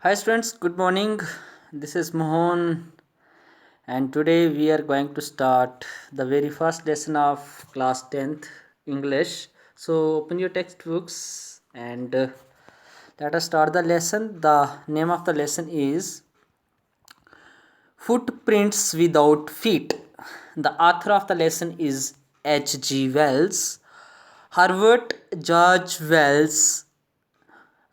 Hi students, good morning. This is Mohan, and today we are going to start the very first lesson of class 10th English. So open your textbooks and let us start the lesson. The name of the lesson is Footprints Without Feet. The author of the lesson is H.G. Wells. Herbert George Wells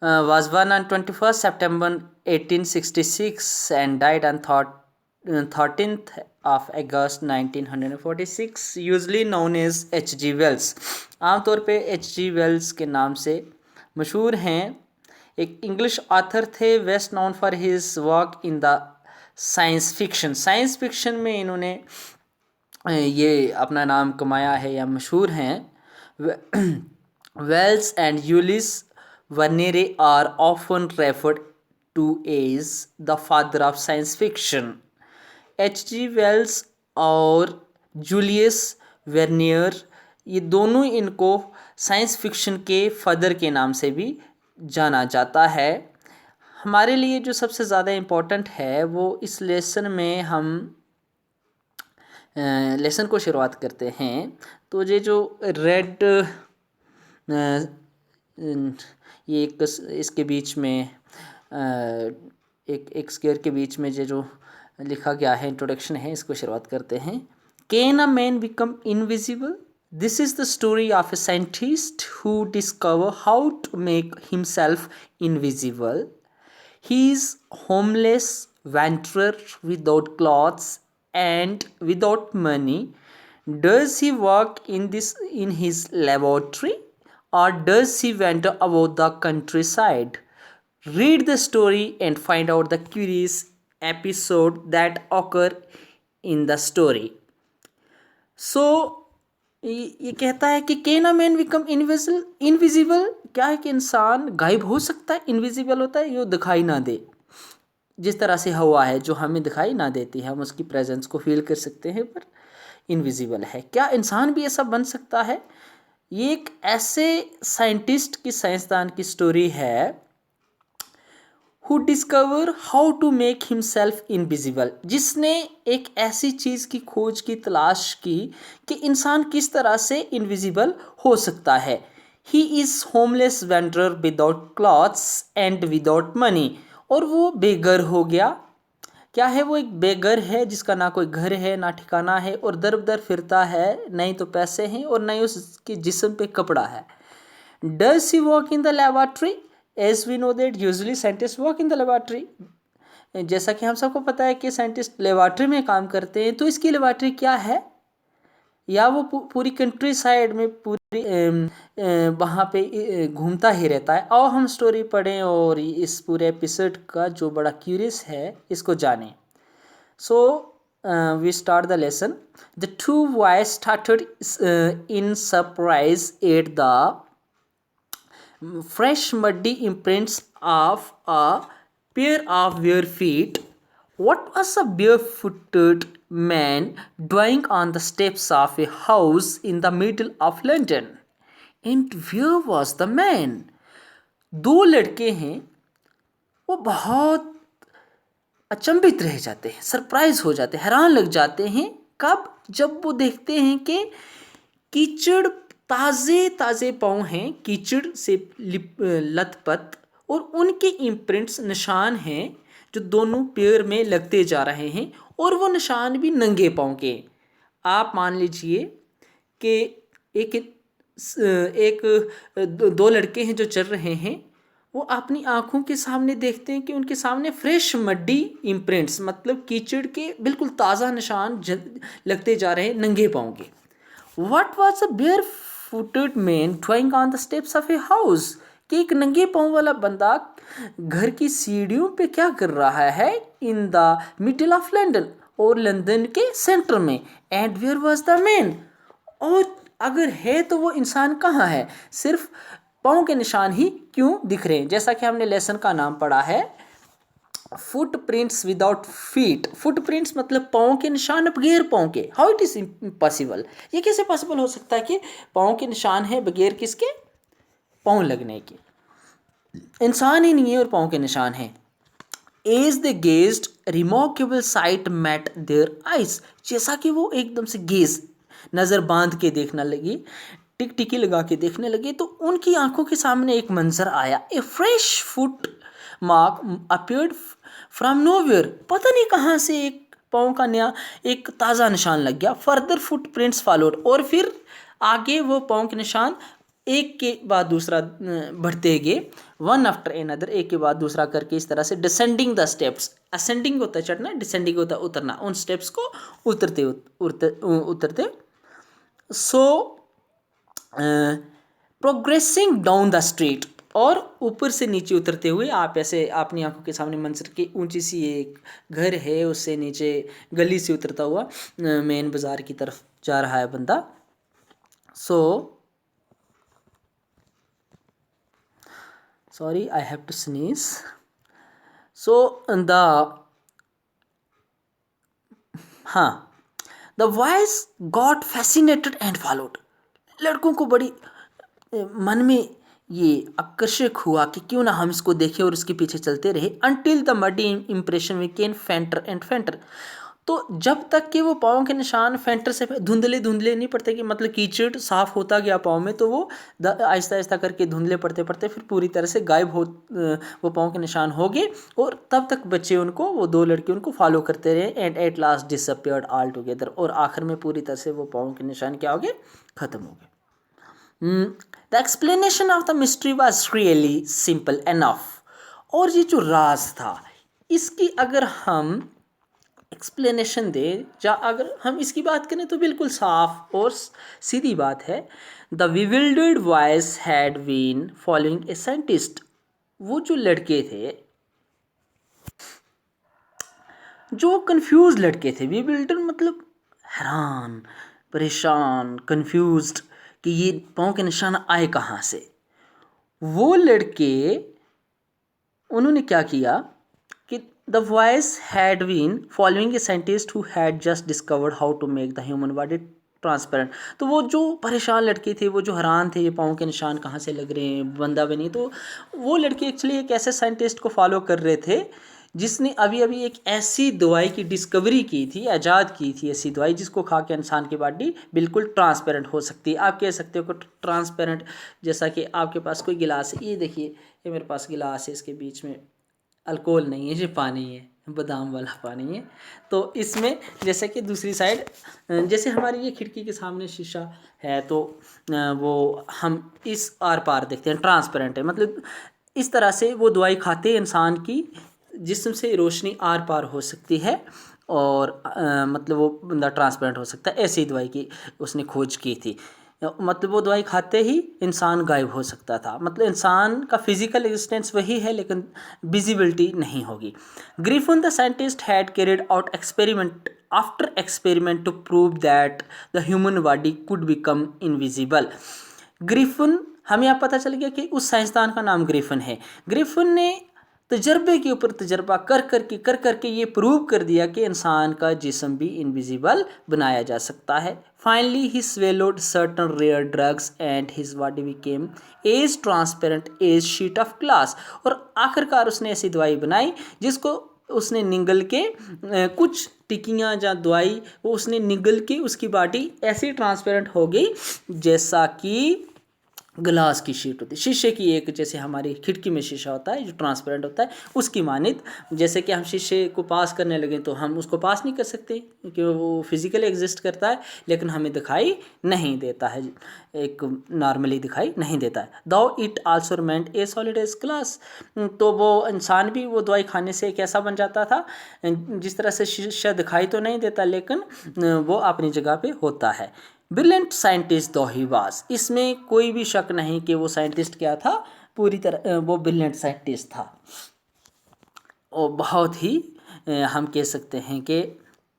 was born on 21st September 1866 and died on 13th of August 1946, usually known as H.G. Wells. आमतौर पे H.G. Wells के नाम से मशहूर हैं. एक English author थे, best known for his work in the science fiction में इन्होंने ये अपना नाम कमाया है या मशहूर हैं. Wells and Jules Verne are often referred to as the father of science fiction. H.G. Wells और जूलियस वर्नियर, ये दोनों इनको साइंस फिक्शन के फादर के नाम से भी जाना जाता है. हमारे लिए जो सबसे ज़्यादा इम्पोर्टेंट है वो इस लेसन में हम लेसन को शुरुआत करते हैं. तो ये जो रेड ये एक इसके बीच में एक स्क्वायर के बीच में ये जो लिखा गया है इंट्रोडक्शन है, इसको शुरुआत करते हैं. Can a man become invisible? This is the story of a scientist who discovered how to make himself invisible. He is homeless wanderer without clothes and without money. Does he work in his laboratory or does he wander about the countryside? Read the story and find out the curious episode that occur in the story. So ये कहता है कि can a man become invisible. क्या है कि इंसान गायब हो सकता है? इनविजिबल होता है ये दिखाई ना दे. जिस तरह से हवा है जो हमें दिखाई ना देती है, हम उसकी प्रेजेंस को फील कर सकते हैं पर इनविजिबल है. क्या इंसान भी ऐसा बन सकता है? ये एक ऐसे साइंटिस्ट की, साइंसदान की स्टोरी है who discover how to make himself invisible, जिसने एक ऐसी चीज़ की खोज की, तलाश की कि इंसान किस तरह से इनविजिबल हो सकता है. He is homeless wanderer without clothes and without money. और वो बेघर हो गया. क्या है? वो एक बेघर है जिसका ना कोई घर है ना ठिकाना है और दर बदर फिरता है. नहीं तो पैसे हैं और नहीं उसके जिस्म पे कपड़ा है. Does he work in the laboratory? As we know that usually scientists work in the laboratory. जैसा कि हम सबको पता है कि साइंटिस्ट लेबॉर्ट्री में काम करते हैं. तो इसकी लेबॉर्ट्री क्या है? या वो पूरी कंट्री साइड में पूरी वहाँ पे घूमता ही रहता है. आओ हम स्टोरी पढ़ें और इस पूरे एपिसोड का जो बड़ा क्यूरियस है इसको जानें. So we start the lesson. The two boys started in surprise at the fresh muddy imprints of a pair of bare feet. What was a barefooted man doing on the steps of a house in the middle of London? And where was the man? दो लड़के हैं, वो बहुत अचंभित रह जाते हैं, surprise हो जाते हैं, हैरान लग जाते हैं. कब? जब वो देखते हैं कि कीचड़, ताज़े ताज़े पाँव हैं कीचड़ से लथपथ और उनके इम्प्रिंट्स, निशान हैं जो दोनों पैर में लगते जा रहे हैं और वो निशान भी नंगे पाँव के. आप मान लीजिए कि दो लड़के हैं जो चल रहे हैं. वो अपनी आँखों के सामने देखते हैं कि उनके सामने फ्रेश मड्डी इम्प्रिंट्स, मतलब कीचड़ के बिल्कुल ताज़ा निशान लगते जा रहे हैं नंगे पाँव के. What was a barefooted man doing on the steps of a house? कि एक नंगे पाँव वाला बंदा घर की सीढ़ियों पे क्या कर रहा है? In the middle of London, और लंदन के सेंटर में. And where was the man? और अगर है तो वो इंसान कहाँ है? सिर्फ पाँव के निशान ही क्यों दिख रहे हैं? जैसा कि हमने लेसन का नाम पढ़ा है फुटप्रिंट्स विदाउट फीट. फुटप्रिंट्स मतलब पाँव के निशान बगैर पाँव के. How it is impossible? ये कैसे पॉसिबल हो सकता है कि पाँव के निशान है बगैर किसके? पाँव लगने के. इंसान ही नहीं है और पाँव के निशान हैं. As they gazed remarkable sight met their eyes, जैसा कि वो एकदम से गेज नज़र बांध के देखने लगी, टिकटिकी लगा के देखने लगे, तो उनकी आंखों के सामने एक मंजर आया। A fresh foot mark appeared from nowhere, पता नहीं कहाँ से एक पाँव का नया एक ताज़ा निशान लग गया। फर्दर फुट प्रिंट्स फॉलोड, और फिर आगे वो पाँव के निशान एक के बाद दूसरा बढ़ते गए, वन आफ्टर एनदर, एक के बाद दूसरा करके, इस तरह से डिसेंडिंग द स्टेप्स, असेंडिंग होता है चढ़ना, डिसेंडिंग होता है उतरना, उन स्टेप्स को उतरते उतरते सो प्रोग्रेसिंग डाउन द स्ट्रीट, और ऊपर से नीचे उतरते हुए आप ऐसे अपनी आंखों के सामने मंजर की ऊंची सी एक घर है, उससे नीचे गली से उतरता हुआ मेन बाज़ार की तरफ जा रहा है बंदा। So sorry, I have to sneeze. So the voice got fascinated and followed, लड़कों को बड़ी मन में ये आकर्षक हुआ कि क्यों ना हम इसको देखें और इसके पीछे चलते रहे। Until the muddy impression we can fainter and fainter, तो जब तक कि वो पाँव के निशान फेंटर से धुंधले नहीं पड़ते, कि मतलब कीचड़ साफ होता गया पाँव में, तो वो आहिस्ता आहिस्ता करके धुंधले पड़ते पड़ते फिर पूरी तरह से गायब हो, वो पाँव के निशान हो गए, और तब तक बच्चे उनको, वो दो लड़के उनको फॉलो करते रहे, and at last disappeared all together, और आखिर में पूरी तरह से वो पाँव के निशान क्या हो गए, खत्म हो गए। The explanation of the mystery was really simple enough, और ये जो राज था इसकी अगर हम एक्सप्लेनेशन दें, या अगर हम इसकी बात करें तो बिल्कुल साफ और सीधी बात है। The bewildered voice had been following a scientist, वो जो लड़के थे, जो कंफ्यूज लड़के थे, विविल्डर मतलब हैरान, परेशान, कंफ्यूज्ड कि ये पाँव के निशान आए कहाँ से, वो लड़के उन्होंने क्या किया कि the voice had been following a scientist who had just discovered how to make the human body transparent, तो वो जो परेशान लड़के थे, वो जो हैरान थे ये पाँव के निशान कहाँ से लग रहे हैं, बंदा बनी, तो वो लड़के एक्चुअली एक ऐसे साइंटिस्ट को फॉलो कर रहे थे जिसने अभी अभी एक ऐसी दवाई की डिस्कवरी की थी, ईजाद की थी, ऐसी दवाई जिसको खा के इंसान की बॉडी बिल्कुल ट्रांसपेरेंट हो सकती है। आप कह सकते हो कि ट्रांसपेरेंट, जैसा कि आपके पास कोई गिलास है, ये देखिए, ये मेरे पास गिलास है, इसके बीच में अल्कोहल नहीं है, ये पानी है, बादाम वाला पानी है, तो इसमें जैसे कि दूसरी साइड, जैसे हमारी ये खिड़की के सामने शीशा है, तो वो हम इस आर पार देखते हैं, ट्रांसपेरेंट है, मतलब इस तरह से वो दवाई खाते हैं, इंसान की जिस्म से रोशनी आर पार हो सकती है, और मतलब वो बंदा ट्रांसपेरेंट हो सकता है, ऐसी दवाई की उसने खोज की थी। मतलब वो दवाई खाते ही इंसान गायब हो सकता था, मतलब इंसान का फिजिकल एग्जिस्टेंस वही है लेकिन विजिबिलिटी नहीं होगी। Griffin the scientist had carried out experiment after experiment to prove that the human body could become invisible. Griffin, हमें यहाँ पता चल गया कि उस साइंसदान का नाम ग्रिफिन है। ग्रिफिन ने तजर्बे के ऊपर तजर्बा कर करके ये प्रूव कर दिया कि इंसान का जिस्म भी इनविजिबल बनाया जा सकता है। Finally he swallowed certain rare drugs and his body became as transparent as sheet of glass, और आखिरकार उसने ऐसी दवाई बनाई जिसको उसने निगल के कुछ टिक्कियाँ या दवाई वो उसने निगल के उसकी बॉडी ऐसी ट्रांसपेरेंट हो गई जैसा कि ग्लास की शीट होती है, शीशे की एक, जैसे हमारी खिड़की में शीशा होता है जो ट्रांसपेरेंट होता है, उसकी मानित। जैसे कि हम शीशे को पास करने लगे तो हम उसको पास नहीं कर सकते क्योंकि वो फिजिकली एग्जिस्ट करता है लेकिन हमें दिखाई नहीं देता है, एक नॉर्मली दिखाई नहीं देता है। Though it also remained a solid as glass, तो वो इंसान भी वो दवाई खाने से एक ऐसा बन जाता था जिस तरह से शीशा दिखाई तो नहीं देता लेकिन वो अपनी जगह पे होता है। ब्रिलियंट साइंटिस्ट दो ही वाज, इसमें कोई भी शक नहीं कि वो साइंटिस्ट क्या था, पूरी तरह वो ब्रिलियंट साइंटिस्ट था, और बहुत ही हम कह सकते हैं कि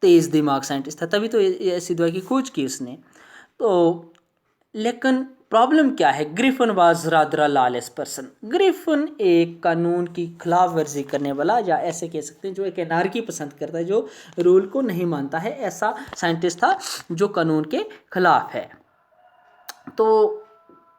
तेज़ दिमाग साइंटिस्ट था, तभी तो ऐसी दवाई की खोज की उसने। तो लेकिन प्रॉब्लम क्या है, Griffin was rather a lawless person. Griffin एक कानून की खिलाफ वर्जी करने वाला, या ऐसे कह सकते हैं जो एक एनार्की पसंद करता है, जो रूल को नहीं मानता है, ऐसा साइंटिस्ट था जो कानून के खिलाफ है। तो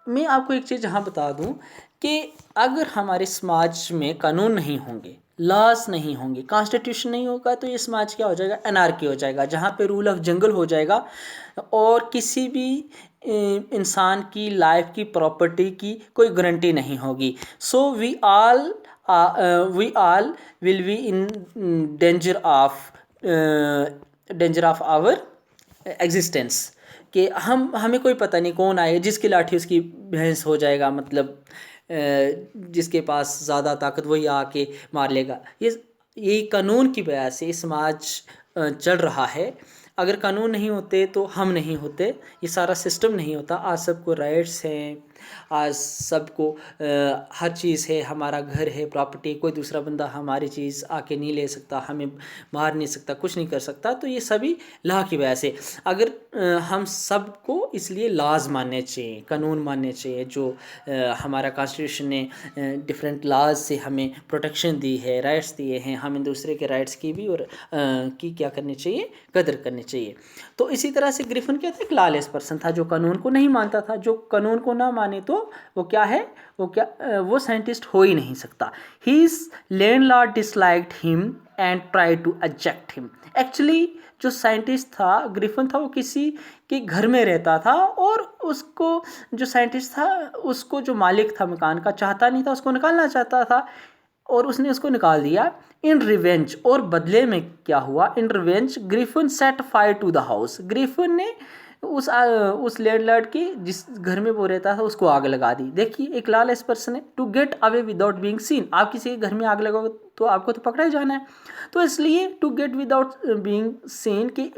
मैं आपको एक चीज़ यहाँ बता दूँ कि अगर हमारे समाज में कानून नहीं होंगे, लॉस नहीं होंगे, कॉन्स्टिट्यूशन नहीं होगा, तो ये समाज क्या हो जाएगा, एनार्की हो जाएगा, जहाँ पे रूल ऑफ जंगल हो जाएगा और किसी भी इंसान की लाइफ की, प्रॉपर्टी की कोई गारंटी नहीं होगी. So we all will be in danger of our existence. कि हमें कोई पता नहीं कौन आए, जिसकी लाठी उसकी भैंस हो जाएगा, मतलब जिसके पास ज़्यादा ताकत वही आके मार लेगा. ये कानून की वजह से समाज चल रहा है. अगर कानून नहीं होते तो हम नहीं होते, ये सारा सिस्टम नहीं होता. आज सबको राइट्स हैं, आज सबको हर चीज़ है, हमारा घर है, प्रॉपर्टी, कोई दूसरा बंदा हमारी चीज़ आके नहीं ले सकता, हमें मार नहीं सकता, कुछ नहीं कर सकता. तो ये सभी लॉ की वजह से. अगर हम सबको इसलिए लॉज मानने चाहिए, कानून मानने चाहिए, जो हमारा कॉन्स्टिट्यूशन ने डिफरेंट लॉज से हमें प्रोटेक्शन दी है, राइट्स दिए हैं. हमें दूसरे के राइट्स की भी और की क्या करनी चाहिए, कदर करनी चाहिए. तो इसी तरह से ग्रिफिन क्या था, एक लॉलेस पर्सन था जो कानून को नहीं मानता था. जो कानून को ना माने तो वो क्या है, वो साइंटिस्ट हो ही नहीं सकता. His landlord disliked him and tried to eject him. Actually जो साइंटिस्ट था, ग्रिफिन था, वो किसी के घर में रहता था और उसको, जो साइंटिस्ट था, उसको जो मालिक था मकान का चाहता नहीं था, उसको निकालना चाहता था और उसने उसको निकाल दिया. इन रिवेंज, और बदले में क्या हुआ, in revenge Griffin set fire to the house. Griffin ने उस लैंडलॉर्ड के जिस घर में वो रहता था उसको आग लगा दी. देखिए, एक लॉलेस पर्सन है. To get away without being seen. आप किसी के घर में आग लगाओ तो आपको तो पकड़ा ही जाना है. तो इसलिए to get without being seen, कि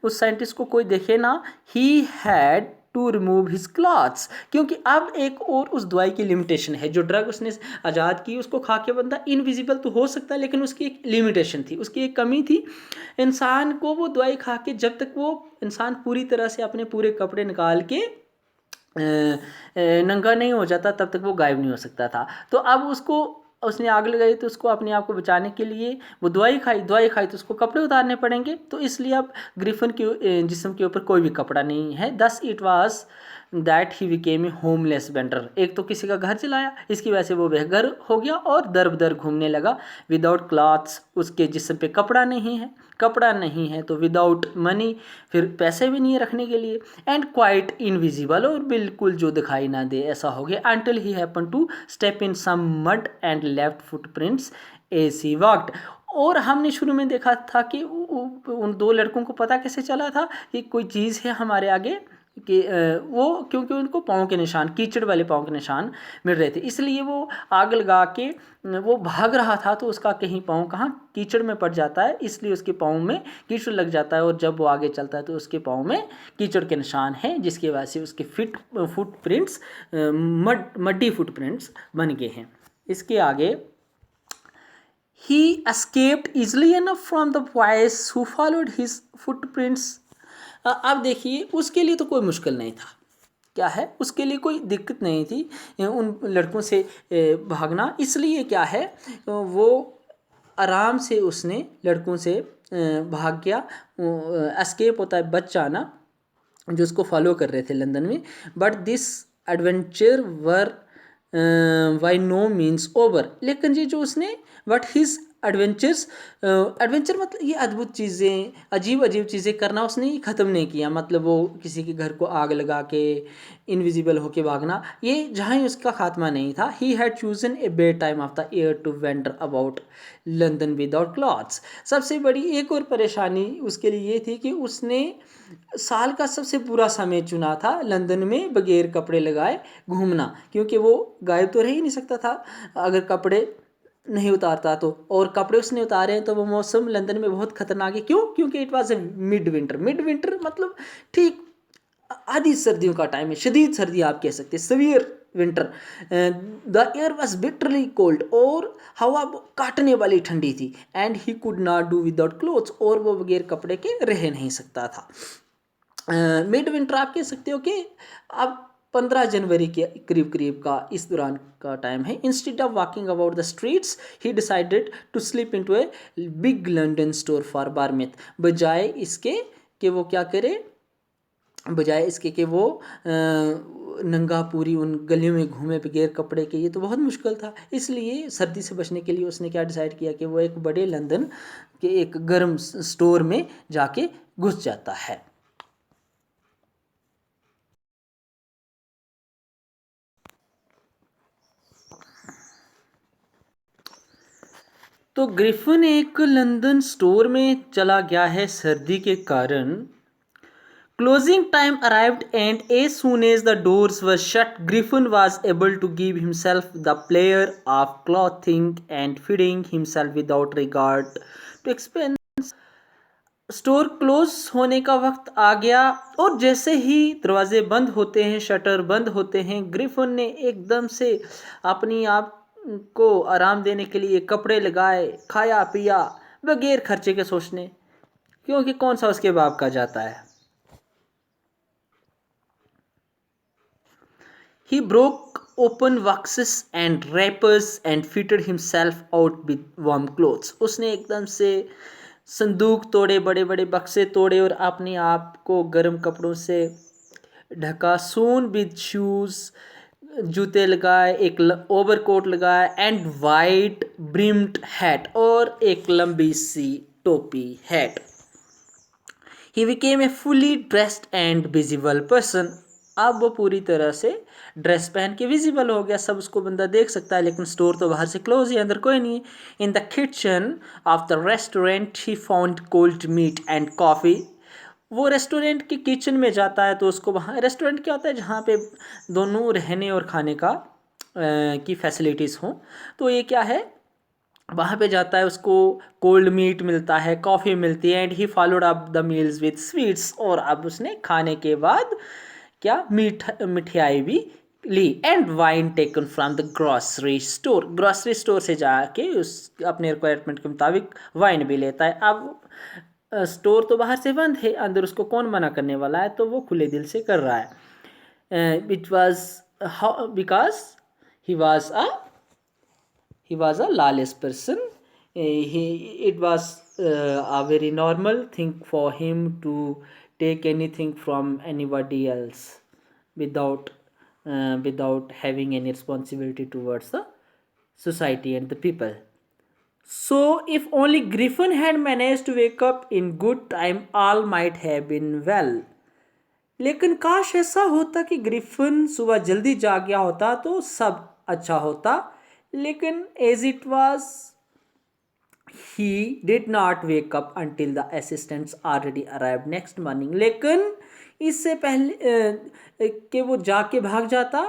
उस साइंटिस्ट को कोई देखे ना. He had to remove his clothes, क्योंकि अब एक और उस दवाई की लिमिटेशन है. जो ड्रग उसने आज़ाद की, उसको खा के बंदा इनविजिबल तो हो सकता है, लेकिन उसकी एक लिमिटेशन थी, उसकी एक कमी थी. इंसान को वो दवाई खा के, जब तक वो इंसान पूरी तरह से अपने पूरे कपड़े निकाल के नंगा नहीं हो जाता, तब तक वो गायब नहीं हो सकता था. तो अब उसने आग लगाई, तो उसको अपने आप को बचाने के लिए वो दवाई खाई तो उसको कपड़े उतारने पड़ेंगे. तो इसलिए अब ग्रिफिन के जिस्म के ऊपर कोई भी कपड़ा नहीं है. Thus it was that he became a homeless vendor. एक तो किसी का घर चलाया, इसकी वजह से वो बेघर हो गया और दर बदर घूमने लगा. विदाउट क्लॉथ्स, उसके जिस्म पे कपड़ा नहीं है तो विदाउट मनी, फिर पैसे भी नहीं है रखने के लिए. एंड क्वाइट इनविजिबल, और बिल्कुल जो दिखाई ना दे, ऐसा हो गया. Until he happen to step in some mud and left footprints as he walked. और हमने शुरू में देखा था कि उन दो लड़कों को पता कैसे चला था कि कोई चीज़ है हमारे आगे, कि वो, क्योंकि उनको पाँव के निशान, कीचड़ वाले पाँव के निशान मिल रहे थे. इसलिए वो आग लगा के वो भाग रहा था, तो उसका कहीं पाँव कहाँ कीचड़ में पड़ जाता है, इसलिए उसके पाँव में कीचड़ लग जाता है. और जब वो आगे चलता है तो उसके पाँव में कीचड़ के निशान हैं, जिसकी वजह से उसके फुटप्रिंट्स मड्डी फुटप्रिंट्स बन गए हैं. इसके आगे, he escaped easily enough from the boys who followed his footprints. अब देखिए, उसके लिए तो कोई मुश्किल नहीं था. क्या है, उसके लिए कोई दिक्कत नहीं थी उन लड़कों से भागना. इसलिए क्या है, वो आराम से उसने लड़कों से भाग गया. एस्केप होता है बच जाना, जो उसको फॉलो कर रहे थे लंदन में. But this adventure were by no means over. लेकिन ये जो उसने, बट हिज एडवेंचर मतलब ये अद्भुत चीज़ें, अजीब चीज़ें करना उसने ख़त्म नहीं किया. मतलब वो किसी के घर को आग लगा के इनविजिबल होके भागना, ये जहाँ ही उसका खात्मा नहीं था. He had chosen a bad time of the year to wander about London without clothes. सबसे बड़ी एक और परेशानी उसके लिए ये थी कि उसने साल का सबसे बुरा समय चुना था लंदन में बगैर कपड़े लगाए घूमना, क्योंकि वो गायब तो रह ही नहीं सकता था अगर कपड़े नहीं उतारता तो. और कपड़े उसने उतारे हैं तो वो मौसम लंदन में बहुत खतरनाक है. क्यों? क्योंकि it was a mid winter मतलब ठीक आधी सर्दियों का टाइम है, शदीद सर्दी आप कह सकते हैं, severe winter. The air was bitterly cold, और हवा काटने वाली ठंडी थी. And he could not do without clothes, और वो बगैर कपड़े के रह नहीं सकता था. मिड विंटर आप कह सकते हो कि अब 15 जनवरी के करीब का इस दौरान का टाइम है. Instead of walking about the streets he decided to sleep into a big London store for warmth. बजाय इसके कि वो क्या करे, बजाय इसके कि वो नंगा पूरी उन गलियों में घूमे बगैर कपड़े के, ये तो बहुत मुश्किल था। इसलिए सर्दी से बचने के लिए उसने क्या डिसाइड किया कि वो एक बड़े लंदन के एक गर्म स्टोर में जाके घुस जाता है। तो ग्रिफिन एक लंदन स्टोर में चला गया है सर्दी के कारण। Closing time arrived, and as soon as the doors were shut, Griffin was able to give himself the pleasure of clothing and feeding himself without regard to expense. Store close होने का वक्त आ गया और जैसे ही दरवाजे बंद होते हैं, शटर बंद होते हैं, ग्रिफिन ने एकदम से अपनी आप को आराम देने के लिए कपड़े लगाए, खाया पिया बगैर खर्चे के सोचने, क्योंकि कौन सा उसके बाप का जाता है। He broke open boxes and wrappers and fitted himself out with warm clothes. उसने एकदम से संदूक तोड़े, बड़े बड़े बक्से तोड़े और अपने आप को गर्म कपड़ों से ढका। soon with shoes, जूते लगाए, एक ओवरकोट लगाया, एंड वाइट ब्रिम्ड हैट, और एक लंबी सी टोपी hat. He became a fully dressed and visible person. अब वो पूरी तरह से ड्रेस पहन के विजिबल हो गया, सब उसको बंदा देख सकता है, लेकिन स्टोर तो बाहर से क्लोज है, अंदर कोई नहीं है। In the kitchen of the restaurant he found cold meat and coffee. वो रेस्टोरेंट के किचन में जाता है तो उसको, वहाँ रेस्टोरेंट क्या होता है जहाँ पे दोनों रहने और खाने का की फैसिलिटीज़ हों, तो ये क्या है, वहाँ पे जाता है, उसको कोल्ड मीट मिलता है, कॉफ़ी मिलती है, and he followed up the meals with sweets, और अब उसने खाने के बाद क्या मिठाई भी ली, and wine taken from the grocery store. Grocery store से जाके उस अपने रिक्वायरमेंट के मुताबिक वाइन भी लेता है। अब स्टोर तो बाहर से बंद है, अंदर उसको कौन मना करने वाला है, तो वो खुले दिल से कर रहा है। It was because he was a lawless person. It was a very normal thing for him to take anything from anybody else without having any responsibility towards the society and the people. So if only Griffin had managed to wake up in good time, all might have been well. लेकिन काश ऐसा होता कि Griffin सुबह जल्दी जाग गया होता तो सब अच्छा होता, लेकिन as it was he did not wake up until the assistants already arrive next morning. लेकिन इससे पहले कि वो जाग के भाग जाता,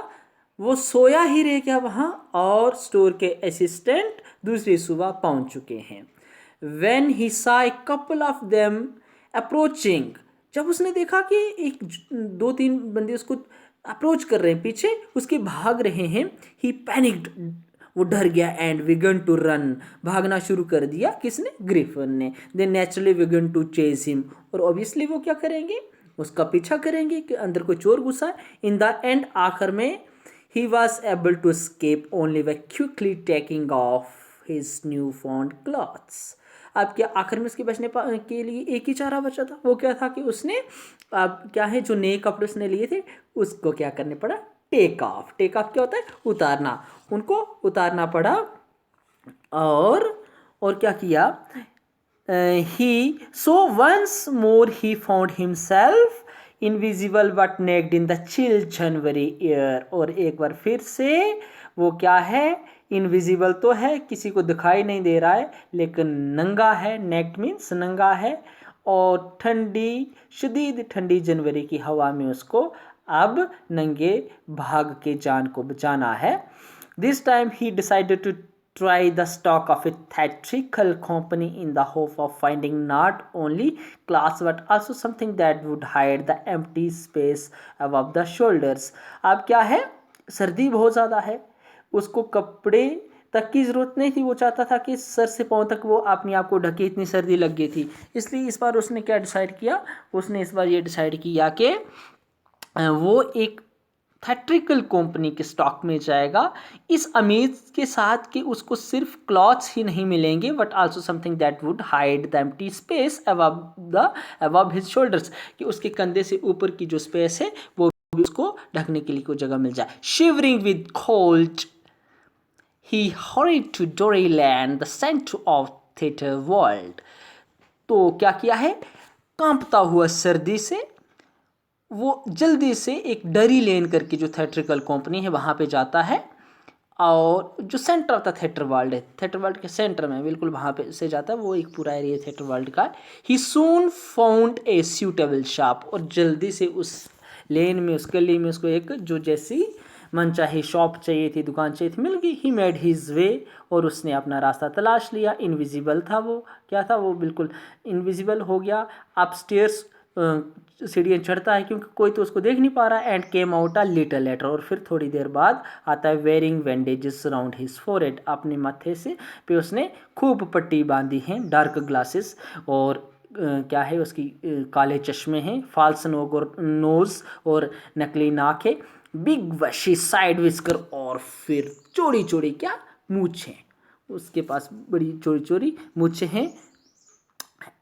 वो सोया ही रह गया वहाँ, और स्टोर के असिस्टेंट दूसरी सुबह पहुँच चुके हैं। When he saw a couple of them approaching, जब उसने देखा कि एक दो तीन बंदे उसको अप्रोच कर रहे हैं, पीछे उसके भाग रहे हैं, ही पैनिक्ड, वो डर गया, एंड विगन टू रन, भागना शुरू कर दिया। किसने? ग्रिफिन ने। They naturally began to chase him, और ऑब्वियसली वो क्या करेंगे, उसका पीछा करेंगे कि अंदर कोई चोर घुसा है। इन द एंड, आखिर में, he was able to escape only by quickly taking off his new found clothes. अब क्या आखिर में उसके बचने के लिए एक ही चारा बचा था, वो क्या था कि उसने अब क्या है, जो नए कपड़े उसने लिए थे उसको क्या करने पड़ा, टेक ऑफ। टेक ऑफ क्या होता है, उतारना, उनको उतारना पड़ा। और क्या किया, he so once more he found himself invisible but naked in the chill January air. और एक बार फिर से वो क्या है, इनविजिबल तो है, किसी को दिखाई नहीं दे रहा है, लेकिन नंगा है, नेक्ड मीन्स नंगा है, और ठंडी, शदीद ठंडी जनवरी की हवा में उसको अब नंगे भाग के जान को बचाना है। This time he decided to try the stock of a theatrical company in the hope of finding not only clothes but also something that would hide the empty space above the shoulders. अब क्या है, सर्दी बहुत ज़्यादा है, उसको कपड़े तक की ज़रूरत नहीं थी, वो चाहता था कि सर से पाँव तक वो अपने आप को ढके, इतनी सर्दी लग गई थी। इसलिए इस बार उसने क्या डिसाइड किया, उसने इस बार ये डिसाइड किया कि वो एक थिएट्रिकल कंपनी के स्टॉक में जाएगा, इस अमेज के साथ कि उसको सिर्फ क्लॉथ्स ही नहीं मिलेंगे but also something that would hide the empty space above his shoulders, कि उसके कंधे से ऊपर की जो स्पेस है वो भी उसको ढकने के लिए कोई जगह मिल जाए। Shivering with cold he hurried to Doryland, the center of theater world। तो क्या किया है, कांपता हुआ सर्दी से वो जल्दी से एक डरी लेन करके जो थिएट्रिकल कंपनी है वहाँ पे जाता है, और जो centre of the theatre world है, थिएटर वर्ल्ड के सेंटर में बिल्कुल वहाँ पे से जाता है, वो एक पूरा एरिया थिएटर वर्ल्ड का। ही सून फाउंड ए सूटेबल शॉप, और जल्दी से उस लेन में, उस गली में उसको एक जो जैसी मनचाही शॉप चाहिए थी, दुकान चाहिए थी, मिल गई। ही मेड हिज वे, और उसने अपना रास्ता तलाश लिया। इनविजिबल था वो, क्या था वो, बिल्कुल इनविजिबल हो गया। अपस्टेयर्स सीढ़ियाँ चढ़ता है क्योंकि कोई तो उसको देख नहीं पा रहा। And came out a little letter, और फिर थोड़ी देर बाद आता है wearing bandages around his forehead, अपने माथे से पे उसने खूब पट्टी बांधी है, डार्क ग्लासेस, और क्या है उसकी काले चश्मे हैं, फाल्स नोज और नकली नाक है, बिग वशी साइड विस्कर, और फिर चौड़ी चौड़ी क्या मूछें, उसके पास बड़ी चौड़ी चौड़ी मूछें हैं।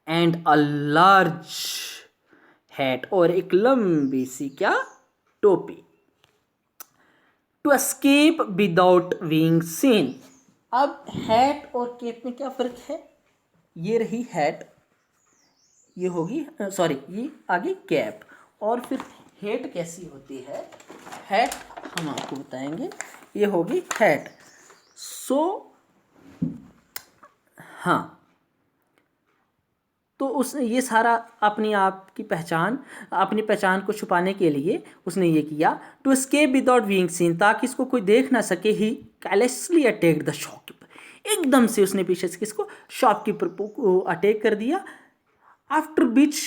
एंड अ लार्ज हैट, और एक लंबी सी क्या टोपी। To escape without being seen. अब हैट और केप में क्या फर्क है, ये रही हैट, ये होगी सॉरी ये आगे कैप, और फिर हैट कैसी होती है, हैट हम आपको बताएंगे, ये होगी हैट। सो हाँ, तो उसने ये सारा अपनी पहचान को छुपाने के लिए उसने ये किया। To escape without being seen, ताकि इसको कोई देख ना सके। He carelessly attacked the shopkeeper, एकदम से उसने पीछे से किसको, शॉपकीपर को अटैक कर दिया। After which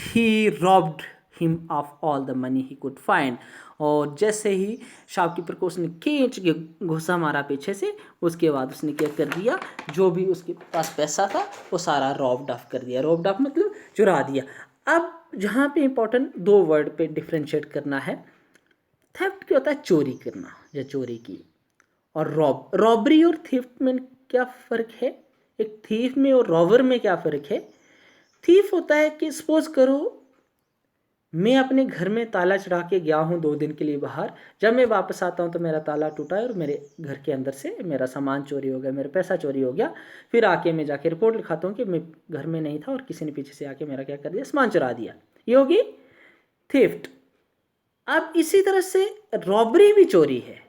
he robbed him of all the money he could find, और जैसे ही शॉपकीपर को उसने खींच के घुसा मारा पीछे से, उसके बाद उसने क्या कर दिया, जो भी उसके पास पैसा था वो सारा रॉब्ड ऑफ कर दिया। रॉब्ड ऑफ मतलब चुरा दिया। अब जहाँ पे इंपॉर्टेंट दो वर्ड पे डिफ्रेंशिएट करना है, थेफ्ट क्या होता है, चोरी करना या चोरी की, और रॉबरी और थीफ में क्या फ़र्क है, एक थीफ में और रॉबर में क्या फ़र्क है। थीफ होता है कि सपोज करो मैं अपने घर में ताला चढ़ा के गया हूँ 2 दिन के लिए बाहर, जब मैं वापस आता हूँ तो मेरा ताला टूटा है और मेरे घर के अंदर से मेरा सामान चोरी हो गया, मेरा पैसा चोरी हो गया। फिर आके मैं जाके रिपोर्ट लिखाता हूँ कि मैं घर में नहीं था और किसी ने पीछे से आके मेरा क्या कर दिया, सामान चुरा दिया। ये होगी थेफ्ट। अब इसी तरह से रॉबरी भी चोरी है।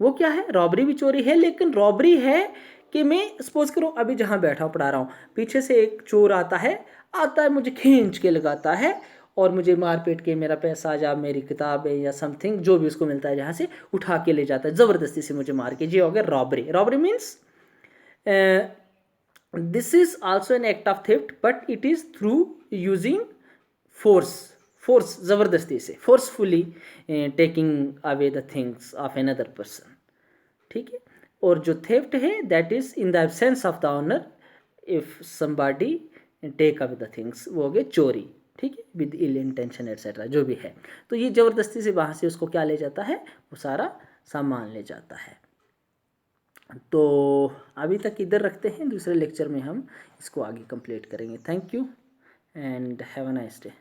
वो क्या है, रॉबरी भी चोरी है, लेकिन रॉबरी है कि मैं सपोज करो अभी जहाँ बैठा हूँ पढ़ा रहा हूँ, पीछे से एक चोर आता है मुझे खींच के लगाता है और मुझे मार पीट के मेरा पैसा या मेरी किताबें या समथिंग जो भी उसको मिलता है जहाँ से उठा के ले जाता है ज़बरदस्ती से मुझे मार के। ये हो गया robbery. Robbery means this is also an act of theft but it is through using force ज़बरदस्ती से, forcefully taking away the things of another person. ठीक है। और जो थेफ्ट है that is in the absence of the owner, if somebody take away the things, वो हो गए चोरी। ठीक है, विद इल इंटेंशन एटसेट्रा जो भी है। तो ये ज़बरदस्ती से वहाँ से उसको क्या ले जाता है, वो सारा सामान ले जाता है। तो अभी तक इधर रखते हैं, दूसरे लेक्चर में हम इसको आगे कंप्लीट करेंगे। Thank you and have a nice day.